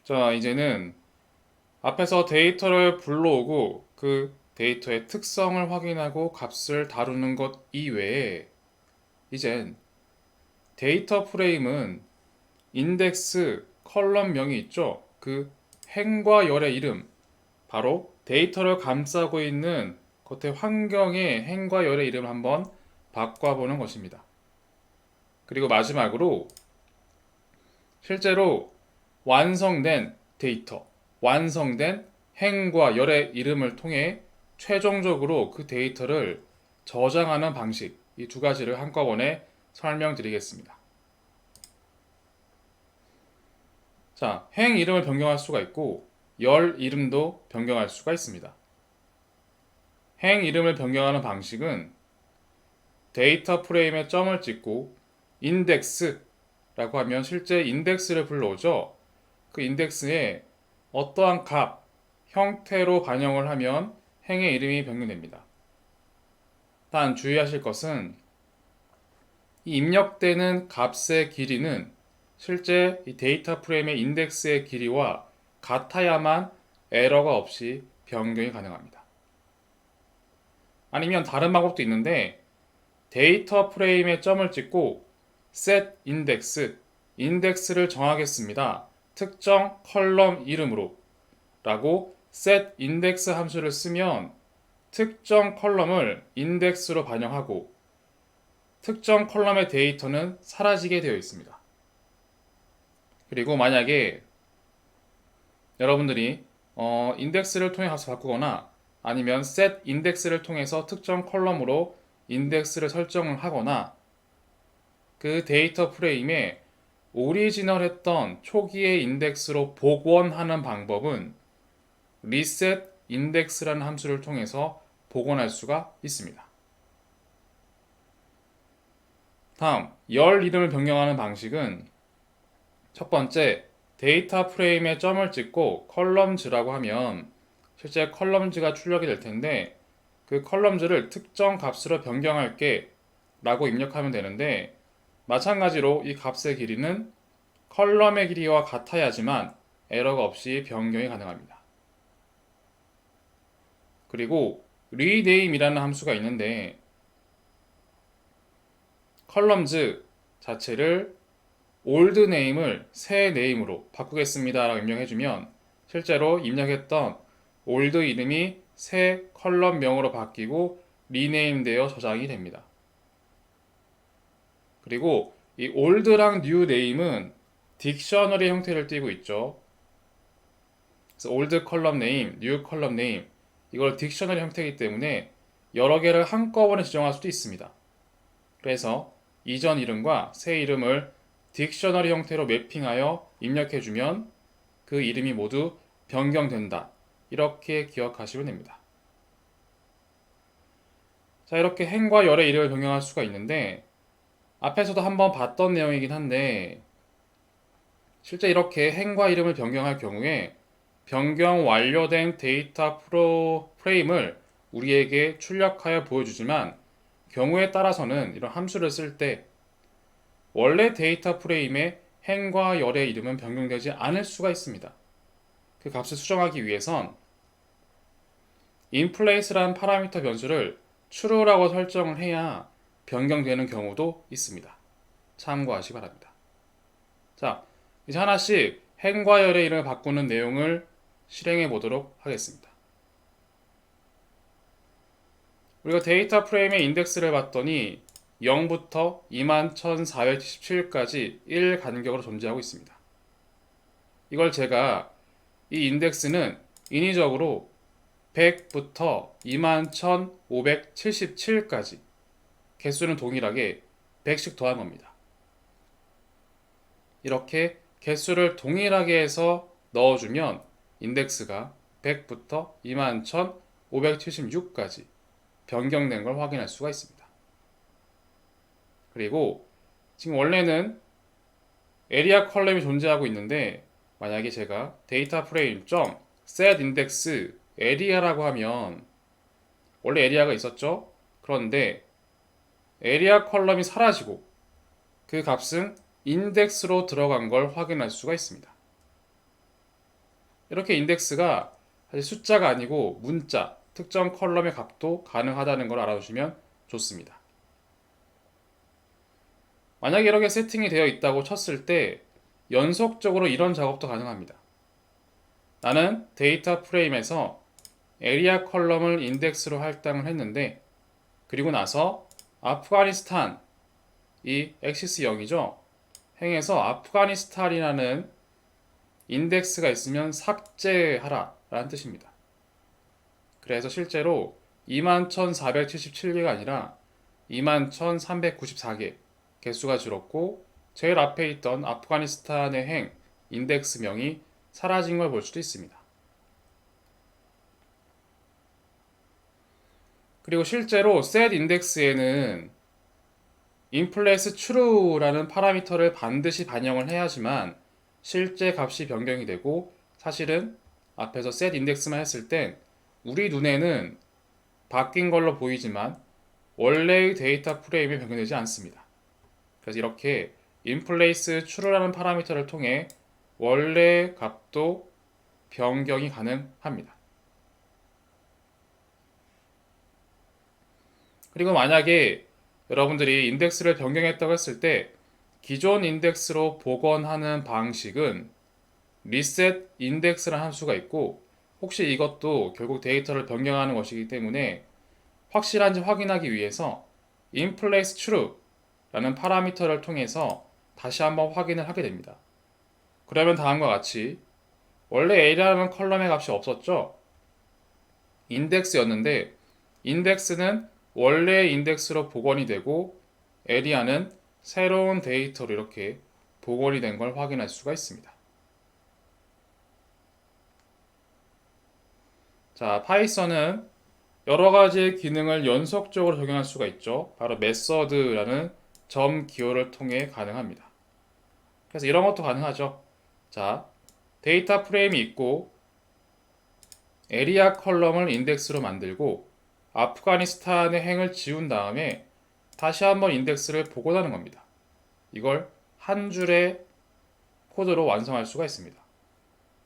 자, 이제는 앞에서 데이터를 불러오고 그 데이터의 특성을 확인하고 값을 다루는 것 이외에 이젠 데이터 프레임은 인덱스 컬럼명이 있죠. 그 행과 열의 이름, 바로 데이터를 감싸고 있는 겉의 환경의 행과 열의 이름을 한번 바꿔보는 것입니다. 그리고 마지막으로 실제로 완성된 데이터, 완성된 행과 열의 이름을 통해 최종적으로 그 데이터를 저장하는 방식, 이 두 가지를 한꺼번에 설명드리겠습니다. 자, 행 이름을 변경할 수가 있고 열 이름도 변경할 수가 있습니다. 행 이름을 변경하는 방식은 데이터 프레임에 점을 찍고 인덱스라고 하면 실제 인덱스를 불러오죠. 그 인덱스에 어떠한 값, 형태로 반영을 하면 행의 이름이 변경됩니다. 단 주의하실 것은 이 입력되는 값의 길이는 실제 이 데이터 프레임의 인덱스의 길이와 같아야만 에러가 없이 변경이 가능합니다. 아니면 다른 방법도 있는데 데이터 프레임에 점을 찍고 set index, 인덱스를 정하겠습니다. 특정 컬럼 이름으로 라고 set index 함수를 쓰면 특정 컬럼을 인덱스로 반영하고 특정 컬럼의 데이터는 사라지게 되어 있습니다. 그리고 만약에 여러분들이 인덱스를 통해 값을 바꾸거나 아니면 set index를 통해서 특정 컬럼으로 인덱스를 설정을 하거나 그 데이터 프레임에 오리지널했던 초기의 인덱스로 복원하는 방법은 reset index라는 함수를 통해서 복원할 수가 있습니다. 다음, 열 이름을 변경하는 방식은 첫 번째, 데이터 프레임에 점을 찍고 컬럼즈라고 하면 실제 컬럼즈가 출력이 될 텐데 그 컬럼즈를 특정 값으로 변경할게 라고 입력하면 되는데 마찬가지로 이 값의 길이는 컬럼의 길이와 같아야지만 에러가 없이 변경이 가능합니다. 그리고 rename이라는 함수가 있는데 컬럼즈 자체를 old name을 새 네임으로 바꾸겠습니다 라고 입력해주면 실제로 입력했던 old 이름이 새 컬럼명으로 바뀌고 rename 되어 저장이 됩니다. 그리고 이 old랑 new name은 딕셔너리 형태를 띠고 있죠. 그래서 old 컬럼 네임, new 컬럼 네임 이걸 딕셔너리 형태이기 때문에 여러 개를 한꺼번에 지정할 수도 있습니다. 그래서 이전 이름과 새 이름을 딕셔너리 형태로 매핑하여 입력해주면 그 이름이 모두 변경된다. 이렇게 기억하시면 됩니다. 자, 이렇게 행과 열의 이름을 변경할 수가 있는데 앞에서도 한번 봤던 내용이긴 한데 실제 이렇게 행과 이름을 변경할 경우에 변경 완료된 데이터 프레임을 우리에게 출력하여 보여주지만 경우에 따라서는 이런 함수를 쓸 때 원래 데이터 프레임의 행과 열의 이름은 변경되지 않을 수가 있습니다. 그 값을 수정하기 위해선 inplace라는 파라미터 변수를 true라고 설정을 해야 변경되는 경우도 있습니다. 참고하시기 바랍니다. 자, 이제 하나씩 행과 열의 이름을 바꾸는 내용을 실행해 보도록 하겠습니다. 우리가 데이터 프레임의 인덱스를 봤더니 0부터 21,477까지 1 간격으로 존재하고 있습니다. 이걸 제가 이 인덱스는 인위적으로 100부터 21,577까지 개수는 동일하게 100씩 더한 겁니다. 이렇게 개수를 동일하게 해서 넣어주면 인덱스가 100부터 21,576까지 변경된 걸 확인할 수가 있습니다. 그리고 지금 원래는 에리아 컬럼이 존재하고 있는데 만약에 제가 데이터 프레임 set index 에리아라고 하면 원래 에리아가 있었죠? 그런데 에리아 컬럼이 사라지고 그 값은 인덱스로 들어간 걸 확인할 수가 있습니다. 이렇게 인덱스가 사실 숫자가 아니고 문자, 특정 컬럼의 값도 가능하다는 걸 알아두시면 좋습니다. 만약에 이렇게 세팅이 되어 있다고 쳤을 때 연속적으로 이런 작업도 가능합니다. 나는 데이터 프레임에서 에리아 컬럼을 인덱스로 할당을 했는데, 그리고 나서 아프가니스탄, 이 엑시스 0이죠. 행에서 아프가니스탄이라는 인덱스가 있으면 삭제하라 라는 뜻입니다. 그래서 실제로 21,477개가 아니라 21,394개 개수가 줄었고, 제일 앞에 있던 아프가니스탄의 행 인덱스명이 사라진 걸 볼 수도 있습니다. 그리고 실제로 set index에는 inplace true라는 파라미터를 반드시 반영을 해야지만 실제 값이 변경이 되고, 사실은 앞에서 set index만 했을 땐 우리 눈에는 바뀐 걸로 보이지만 원래의 데이터 프레임이 변경되지 않습니다. 그래서 이렇게 inplace true라는 파라미터를 통해 원래 값도 변경이 가능합니다. 그리고 만약에 여러분들이 인덱스를 변경했다고 했을 때 기존 인덱스로 복원하는 방식은 reset index라는 함수가 있고, 혹시 이것도 결국 데이터를 변경하는 것이기 때문에 확실한지 확인하기 위해서 inplace true라는 파라미터를 통해서 다시 한번 확인을 하게 됩니다. 그러면 다음과 같이 원래 A라는 컬럼의 값이 없었죠? 인덱스였는데 인덱스는 원래 인덱스로 복원이 되고 에리아는 새로운 데이터로 이렇게 복원이 된 걸 확인할 수가 있습니다. 자, 파이썬은 여러 가지의 기능을 연속적으로 적용할 수가 있죠. 바로 메서드라는 점 기호를 통해 가능합니다. 그래서 이런 것도 가능하죠. 자, 데이터 프레임이 있고 에리아 컬럼을 인덱스로 만들고 아프가니스탄의 행을 지운 다음에 다시 한번 인덱스를 복원하는 겁니다. 이걸 한 줄의 코드로 완성할 수가 있습니다.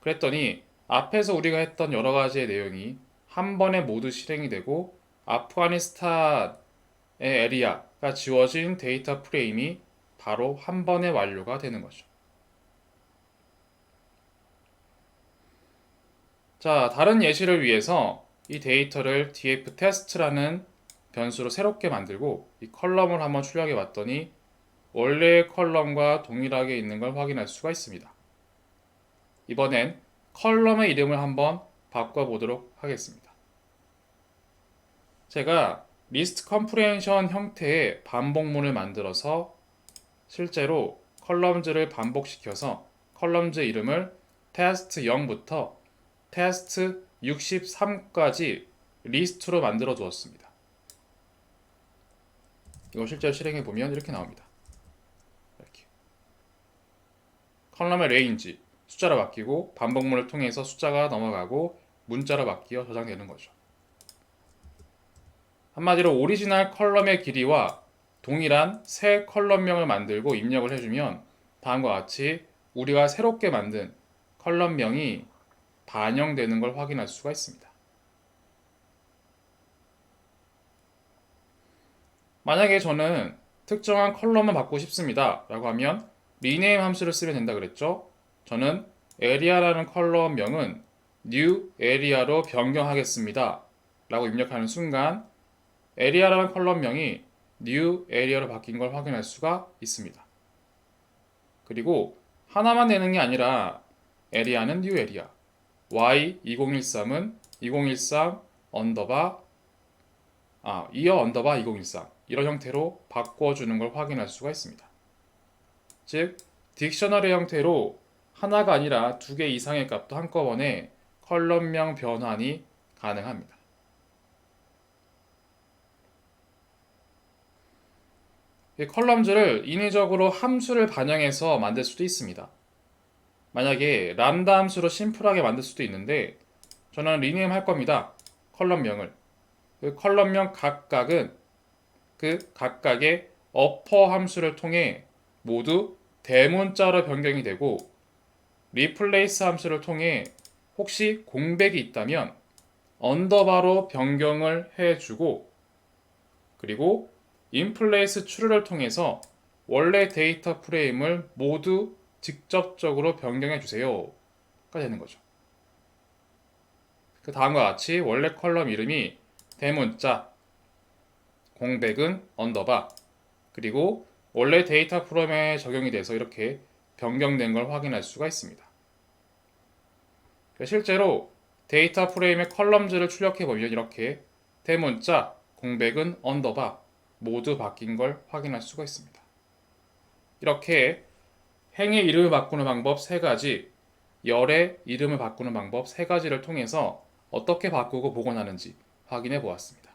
그랬더니 앞에서 우리가 했던 여러 가지의 내용이 한 번에 모두 실행이 되고 아프가니스탄의 에리아가 지워진 데이터 프레임이 바로 한 번에 완료가 되는 거죠. 자, 다른 예시를 위해서 이 데이터를 df test라는 변수로 새롭게 만들고 이 컬럼을 한번 출력해 봤더니 원래의 컬럼과 동일하게 있는 걸 확인할 수가 있습니다. 이번엔 컬럼의 이름을 한번 바꿔보도록 하겠습니다. 제가 리스트 컴프레hension 형태의 반복문을 만들어서 실제로 컬럼즈를 반복시켜서 컬럼즈 이름을 test 0부터 test 63까지 리스트로 만들어 두었습니다. 이거 실제로 실행해 보면 이렇게 나옵니다. 이렇게 컬럼의 레인지 숫자로 바뀌고 반복문을 통해서 숫자가 넘어가고 문자로 바뀌어 저장되는 거죠. 한마디로 오리지널 컬럼의 길이와 동일한 새 컬럼명을 만들고 입력을 해주면 다음과 같이 우리가 새롭게 만든 컬럼명이 반영되는 걸 확인할 수가 있습니다. 만약에 저는 특정한 컬럼을 바꾸고 싶습니다 라고 하면 rename 함수를 쓰면 된다 그랬죠. 저는 area라는 컬럼명은 new area로 변경하겠습니다 라고 입력하는 순간 area라는 컬럼명이 new area로 바뀐 걸 확인할 수가 있습니다. 그리고 하나만 내는 게 아니라 area는 new area, y2013은 2013 언더바 이어 언더바 2013 이런 형태로 바꿔주는 걸 확인할 수가 있습니다. 즉 딕셔너리 형태로 하나가 아니라 두 개 이상의 값도 한꺼번에 컬럼명 변환이 가능합니다. 이 컬럼즈를 인위적으로 함수를 반영해서 만들 수도 있습니다. 만약에 람다 함수로 심플하게 만들 수도 있는데 저는 리네임 할 겁니다. 컬럼명을. 그 컬럼명 각각은 그 각각의 어퍼 함수를 통해 모두 대문자로 변경이 되고 리플레이스 함수를 통해 혹시 공백이 있다면 언더바로 변경을 해주고, 그리고 인플레이스 추르를 통해서 원래 데이터 프레임을 모두 직접적으로 변경해 주세요가 되는 거죠. 그 다음과 같이 원래 컬럼 이름이 대문자, 공백은 언더바, 그리고 원래 데이터 프레임에 적용이 돼서 이렇게 변경된 걸 확인할 수가 있습니다. 실제로 데이터 프레임의 컬럼즈를 출력해 보면 이렇게 대문자, 공백은 언더바 모두 바뀐 걸 확인할 수가 있습니다. 이렇게 행의 이름을 바꾸는 방법 3가지, 열의 이름을 바꾸는 방법 3가지를 통해서 어떻게 바꾸고 복원하는지 확인해 보았습니다.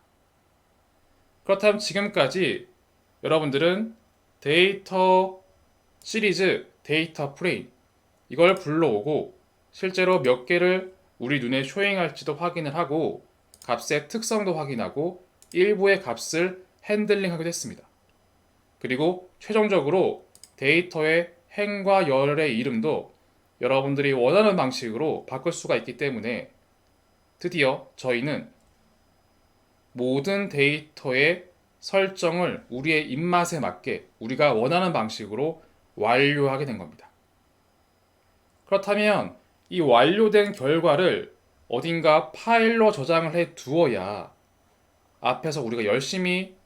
그렇다면 지금까지 여러분들은 데이터 시리즈, 데이터 프레임 이걸 불러오고 실제로 몇 개를 우리 눈에 쇼잉할지도 확인을 하고 값의 특성도 확인하고 일부의 값을 핸들링하게 됐습니다. 그리고 최종적으로 데이터의 행과 열의 이름도 여러분들이 원하는 방식으로 바꿀 수가 있기 때문에 드디어 저희는 모든 데이터의 설정을 우리의 입맛에 맞게 우리가 원하는 방식으로 완료하게 된 겁니다. 그렇다면 이 완료된 결과를 어딘가 파일로 저장을 해 두어야 앞에서 우리가 열심히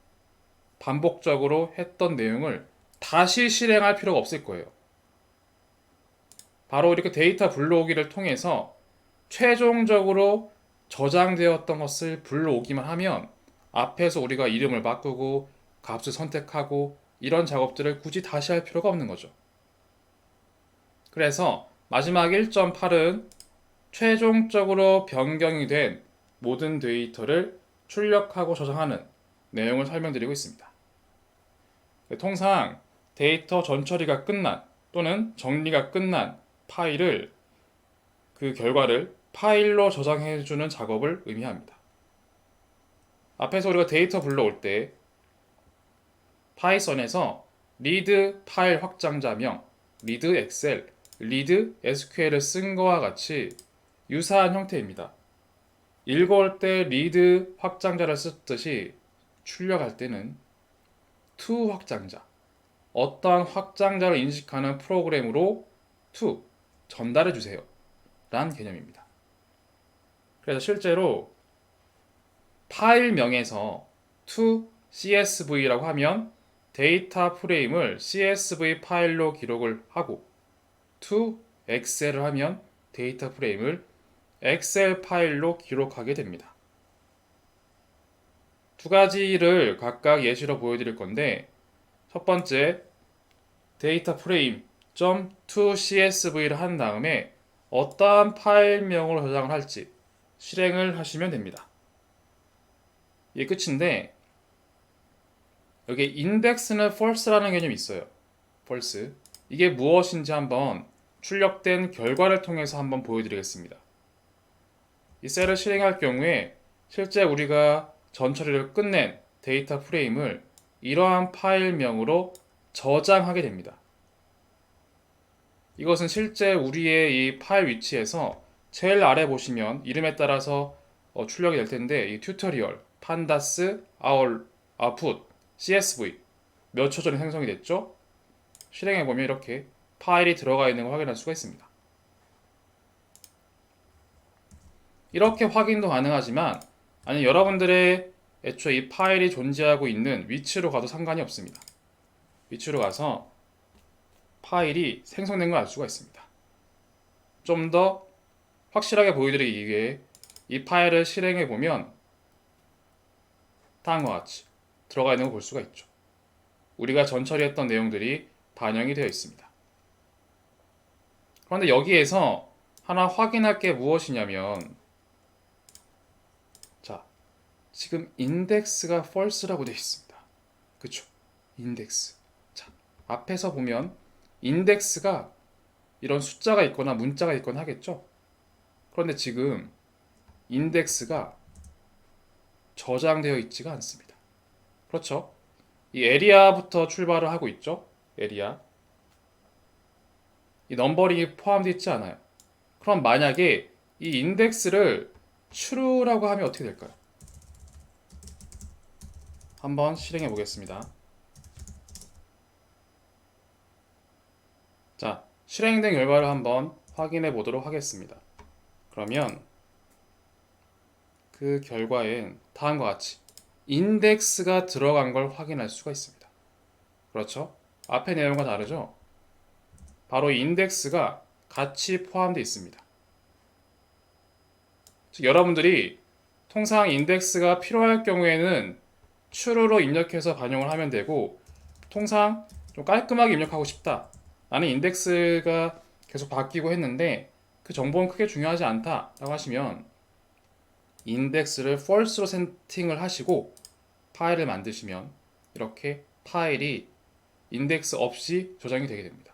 반복적으로 했던 내용을 다시 실행할 필요가 없을 거예요. 바로 이렇게 데이터 불러오기를 통해서 최종적으로 저장되었던 것을 불러오기만 하면 앞에서 우리가 이름을 바꾸고 값을 선택하고 이런 작업들을 굳이 다시 할 필요가 없는 거죠. 그래서 마지막 1.8은 최종적으로 변경이 된 모든 데이터를 출력하고 저장하는 내용을 설명드리고 있습니다. 통상 데이터 전처리가 끝난 또는 정리가 끝난 파일을 그 결과를 파일로 저장해주는 작업을 의미합니다. 앞에서 우리가 데이터 불러올 때 파이썬에서 read 파일 확장자명, read 엑셀, read SQL을 쓴 거와 같이 유사한 형태입니다. 읽어올 때 read 확장자를 썼듯이 출력할 때는 to 확장자, 어떠한 확장자를 인식하는 프로그램으로 to 전달해 주세요 라는 개념입니다. 그래서 실제로 파일명에서 to CSV라고 하면 데이터 프레임을 CSV 파일로 기록을 하고 to 엑셀을 하면 데이터 프레임을 엑셀 파일로 기록하게 됩니다. 두 가지를 각각 예시로 보여드릴 건데 첫 번째 데이터 프레임 .tocsv를 한 다음에 어떠한 파일명으로 저장을 할지 실행을 하시면 됩니다. 이게 끝인데 여기 index는 false라는 개념이 있어요. false. 이게 무엇인지 한번 출력된 결과를 통해서 한번 보여드리겠습니다. 이 셀을 실행할 경우에 실제 우리가 전처리를 끝낸 데이터 프레임을 이러한 파일명으로 저장하게 됩니다. 이것은 실제 우리의 이 파일 위치에서 제일 아래 보시면 이름에 따라서 출력이 될 텐데 이 튜토리얼, 판다스, 아웃풋, CSV 몇 초 전에 생성이 됐죠? 실행해 보면 이렇게 파일이 들어가 있는 걸 확인할 수가 있습니다. 이렇게 확인도 가능하지만 아니 여러분들의 애초에 이 파일이 존재하고 있는 위치로 가도 상관이 없습니다. 위치로 가서 파일이 생성된 걸 알 수가 있습니다. 좀 더 확실하게 보여드리기 위해 이 파일을 실행해 보면 다음과 같이 들어가 있는 걸 볼 수가 있죠. 우리가 전처리했던 내용들이 반영이 되어 있습니다. 그런데 여기에서 하나 확인할 게 무엇이냐면 자, 지금 인덱스가 false라고 되어 있습니다. 그쵸? 인덱스. 자, 앞에서 보면 인덱스가 이런 숫자가 있거나 문자가 있거나 하겠죠? 그런데 지금 인덱스가 저장되어 있지가 않습니다. 그렇죠? 이 에리아부터 출발을 하고 있죠? 에리아. 이 넘버링이 포함되어 있지 않아요. 그럼 만약에 이 인덱스를 true라고 하면 어떻게 될까요? 한번 실행해 보겠습니다. 자, 실행된 결과를 한번 확인해 보도록 하겠습니다. 그러면 그 결과엔 다음과 같이 인덱스가 들어간 걸 확인할 수가 있습니다. 그렇죠? 앞의 내용과 다르죠? 바로 이 인덱스가 같이 포함되어 있습니다. 즉, 여러분들이 통상 인덱스가 필요할 경우에는 true로 입력해서 반영을 하면 되고, 통상 좀 깔끔하게 입력하고 싶다, 나는 인덱스가 계속 바뀌고 했는데 그 정보는 크게 중요하지 않다 라고 하시면 인덱스를 false로 세팅을 하시고 파일을 만드시면 이렇게 파일이 인덱스 없이 저장이 되게 됩니다.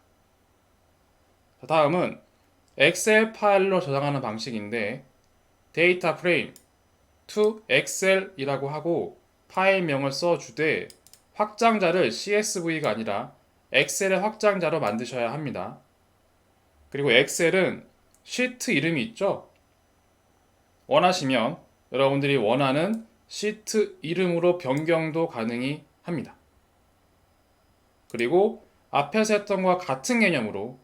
다음은 엑셀 파일로 저장하는 방식인데, 데이터 프레임 to excel이라고 하고 파일명을 써주되 확장자를 CSV가 아니라 엑셀의 확장자로 만드셔야 합니다. 그리고 엑셀은 시트 이름이 있죠? 원하시면 여러분들이 원하는 시트 이름으로 변경도 가능히 합니다. 그리고 앞에서 했던 것과 같은 개념으로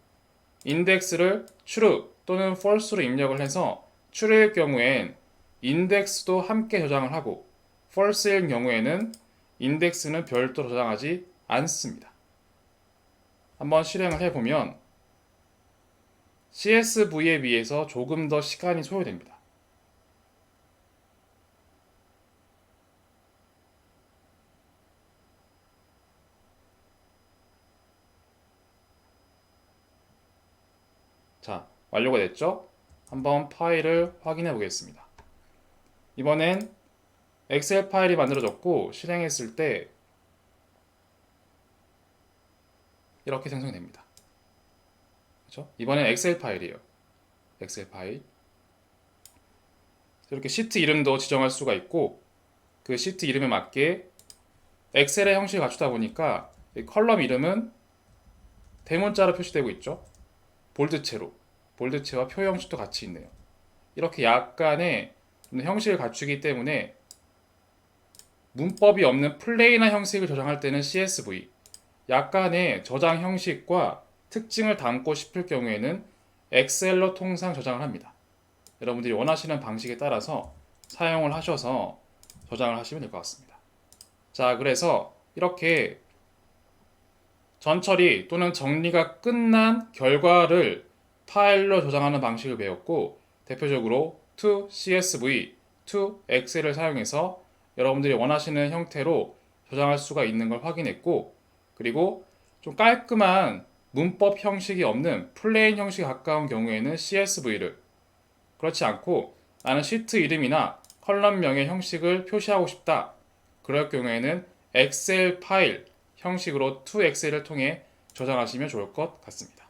인덱스를 true 또는 false로 입력을 해서 true일 경우엔 인덱스도 함께 저장을 하고 false일 경우에는 인덱스는 별도로 저장하지 않습니다. 한번 실행을 해보면 CSV에 비해서 조금 더 시간이 소요됩니다. 자, 완료가 됐죠? 한번 파일을 확인해 보겠습니다. 이번엔 엑셀 파일이 만들어졌고 실행했을 때 이렇게 생성됩니다. 그렇죠? 이번엔 엑셀 파일이에요. 엑셀 파일. 이렇게 시트 이름도 지정할 수가 있고 그 시트 이름에 맞게 엑셀의 형식을 갖추다 보니까 컬럼 이름은 대문자로 표시되고 있죠. 볼드체로. 볼드체와 표 형식도 같이 있네요. 이렇게 약간의 형식을 갖추기 때문에 문법이 없는 플레인한 형식을 저장할 때는 CSV, 약간의 저장 형식과 특징을 담고 싶을 경우에는 엑셀로 통상 저장을 합니다. 여러분들이 원하시는 방식에 따라서 사용을 하셔서 저장을 하시면 될 것 같습니다. 자, 그래서 이렇게 전처리 또는 정리가 끝난 결과를 파일로 저장하는 방식을 배웠고, 대표적으로 to CSV, to Excel을 사용해서 여러분들이 원하시는 형태로 저장할 수가 있는 걸 확인했고, 그리고 좀 깔끔한 문법 형식이 없는 플레인 형식에 가까운 경우에는 CSV를, 그렇지 않고 나는 시트 이름이나 컬럼명의 형식을 표시하고 싶다, 그럴 경우에는 엑셀 파일 형식으로 to 엑셀을 통해 저장하시면 좋을 것 같습니다.